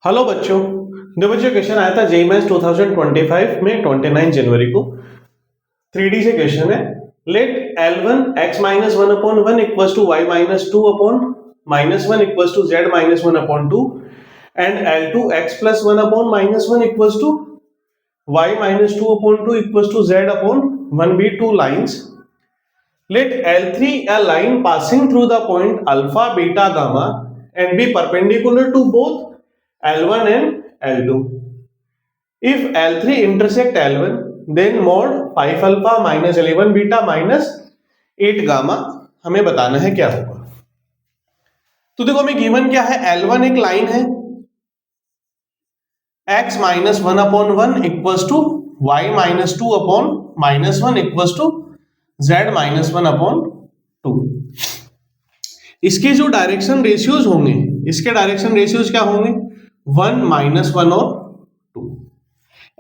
Hello बच्चों। जो बच्चों क्वेश्चन आया था जेईई मेंस 2025 में 29 जनवरी को 3D से क्वेश्चन है। Let L1 x minus 1 upon 1 equals to y minus 2 upon minus 1 equals to z minus 1 upon 2 and L2 x plus 1 upon minus 1 equals to y minus 2 upon 2 equals to z upon 1 be two lines. Let L3 a line passing through the point alpha, beta, gamma and be perpendicular to both L1 and L2. If L3 intersect L1, then mod 5 alpha minus 11 beta minus 8 gamma हमें बताना है क्या होगा। तो देखो हमें given क्या है, L1 एक लाइन है, x minus 1 upon 1 equals to y minus 2 upon minus 1 equals to z minus 1 upon 2। इसके जो डायरेक्शन रेशियोज होंगे, इसके डायरेक्शन रेशियोज क्या होंगे, 1 माइनस 1 और 2।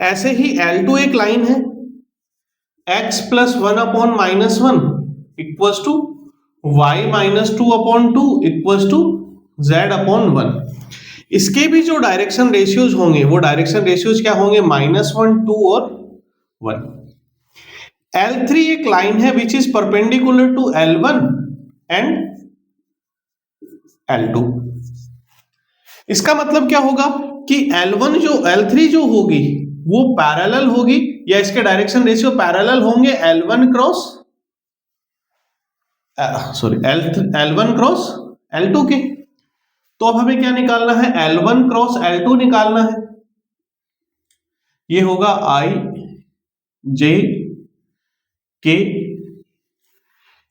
ऐसे ही L2 एक लाइन है, x plus 1 upon minus 1 equals to y minus 2 upon 2 equals to z upon 1। इसके भी जो डायरेक्शन रेशियोज होंगे वो डायरेक्शन रेशियोज क्या होंगे, माइनस 1, 2 और 1। L3 एक लाइन है which is perpendicular to L1 and L2। इसका मतलब क्या होगा कि L1 जो L3 जो होगी वो पैरेलल होगी या इसके डायरेक्शन रेशियो पैरेलल होंगे L1 cross L1 cross L2 के। तो अब हमें क्या निकालना है, L1 क्रॉस L2 निकालना है। ये होगा I J K,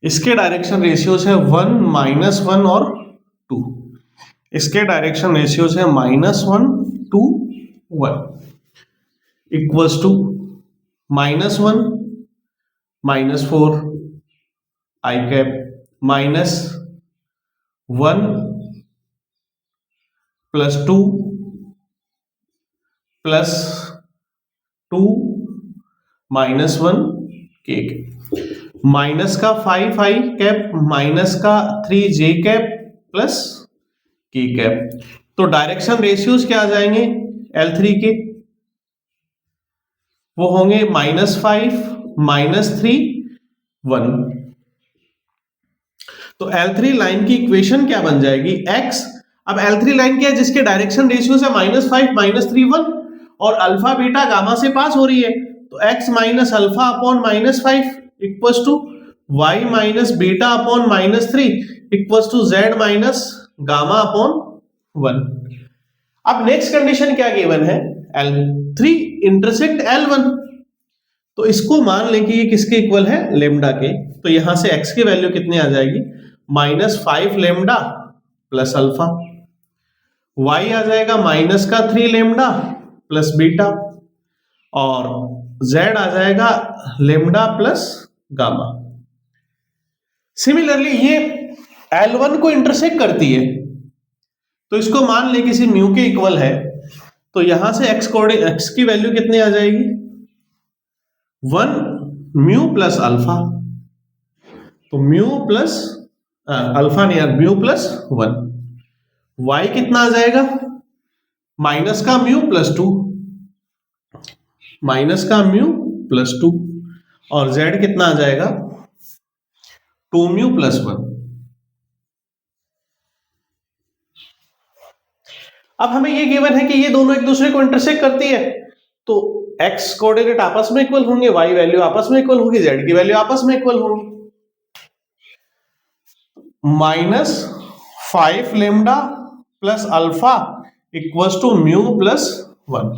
इसके डायरेक्शन रेशियोज है 1 माइनस 1 और 2, इसके डायरेक्शन रेशियोज है minus 1 2 1 equals to minus 1 minus 4 I cap minus 1 plus 2 plus 2 minus 1 के माइनस का 5 आई कैप माइनस का 3 जे कैप प्लस की कैप। तो डायरेक्शन रेशियोज क्या आ जाएंगे L3 के, वो होंगे माइनस 5 माइनस 3 1। तो L3 लाइन की इक्वेशन क्या बन जाएगी, x। अब L3 लाइन क्या है, जिसके डायरेक्शन रेशियोज है माइनस 5 माइनस 3 1 और अल्फा बीटा गामा से पास हो रही है, तो x minus alpha upon minus 5 equals to y minus beta upon minus 3 equals to z minus gamma upon 1। अब नेक्स्ट कंडीशन क्या गिवन है, L3 इंटरसेक्ट L1, तो इसको मान लें कि ये किसके इक्वल है, लेमडा के। तो यहां से x की वैल्यू कितनी आ जाएगी, minus 5 lambda plus alpha, y आ जाएगा माइनस का 3 लेमडा प्लस बीटा और z आ जाएगा लेमडा प्लस गामा। सिमिलरली ये L1 को इंटरसेक्ट करती है, तो इसको मान ले किसी म्यू के इक्वल है, तो यहां से x की वैल्यू कितनी आ जाएगी, 1 म्यू प्लस अल्फा। तो म्यू प्लस अल्फा नहीं, म्यू प्लस 1। y कितना आ जाएगा, माइनस का म्यू प्लस 2, माइनस का म्यू प्लस 2 और z कितना आ जाएगा, 2 म्यू प्लस 1। अब हमें ये गिवन है कि ये दोनों एक दूसरे को इंटरसेक्ट करती है, तो x कोऑर्डिनेट आपस में इक्वल होंगे, y वैल्यू आपस में इक्वल होगी, z की वैल्यू आपस में इक्वल होगी। Minus 5 lambda plus alpha equals to mu plus 1।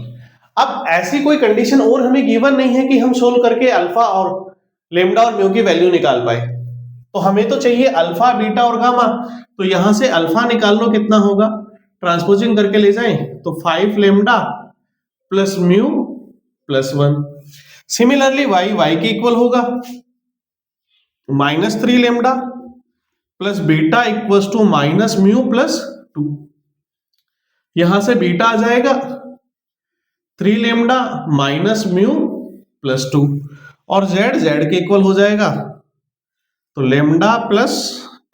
अब ऐसी कोई कंडीशन और हमें गिवन नहीं है कि हम सोल्व करके अल्फा और लेमडा और म्यू की वैल्यू निकाल पाए, तो हमें तो चाहिए अल्फा बीटा और गामा। तो यहां से अल्फा निकाल लो, कितना होगा, ट्रांसपोजिंग करके ले जाएं तो 5 lambda plus mu plus 1। Similarly y के इक्वल होगा minus 3 lambda plus beta equals to minus mu plus 2। यहां से बीटा आ जाएगा 3 लेमडा माइनस म्यू प्लस 2 और z के इक्वल हो जाएगा, तो lambda plus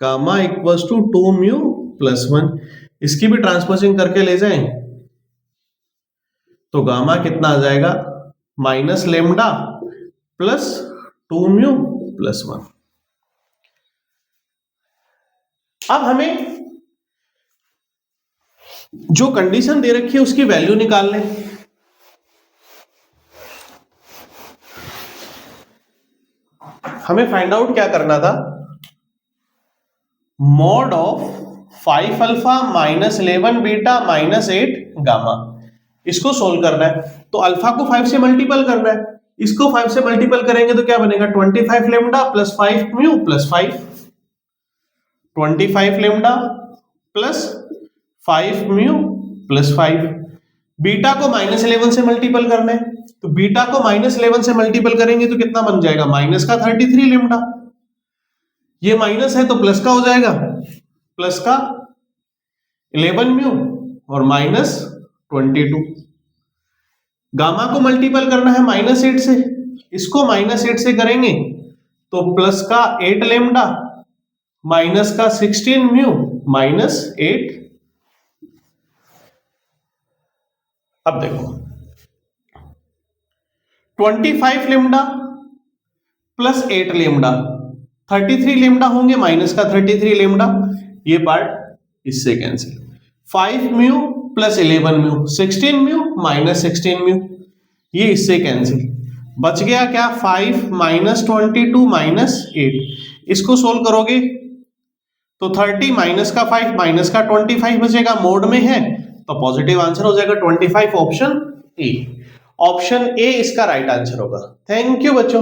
gamma equals to 2 mu plus 1। इसकी भी ट्रांसपोजिंग करके ले जाएं तो गामा कितना आ जाएगा, minus lambda plus 2 mu plus 1। अब हमें जो कंडीशन दे रखी है उसकी वैल्यू निकाल लें। हमें फाइंड आउट क्या करना था, mod of 5 alpha minus 11 beta minus 8 gamma, इसको सोल्व करना है। तो अल्फा को 5 से मल्टीपल करना है, इसको 5 से मल्टीपल करेंगे तो क्या बनेगा, 25 lambda plus 5 mu plus 5, 25 lambda plus 5 mu plus 5। Beta को माइनस 11 से मल्टीपल करना है, तो बीटा को माइनस 11 से मल्टीपल करेंगे तो कितना बन जाएगा, माइनस का 33 लेमडा, ये माइनस है तो प्लस का हो जाएगा, प्लस का 11 म्यू और माइनस 22। गामा को मल्टीपल करना है माइनस 8 से, इसको माइनस 8 से करेंगे तो प्लस का 8 लेमडा माइनस का 16 म्यू माइनस 8। अब देखो 25 लेमडा प्लस 8 लेमडा, 33 लेमडा होंगे माइनस का 33 लेमडा, ये पार्ट इससे cancel. 5 mu plus 11 mu, 16 mu minus 16 mu, ये इससे कैंसिल। बच गया क्या, 5 माइनस 22 माइनस 8। इसको सोल्व करोगे तो 30 माइनस का 5 माइनस का 25 बचेगा, मोड में है तो पॉजिटिव आंसर हो जाएगा 25, ऑप्शन ए। ऑप्शन ए इसका राइट आंसर होगा। थैंक यू बच्चों।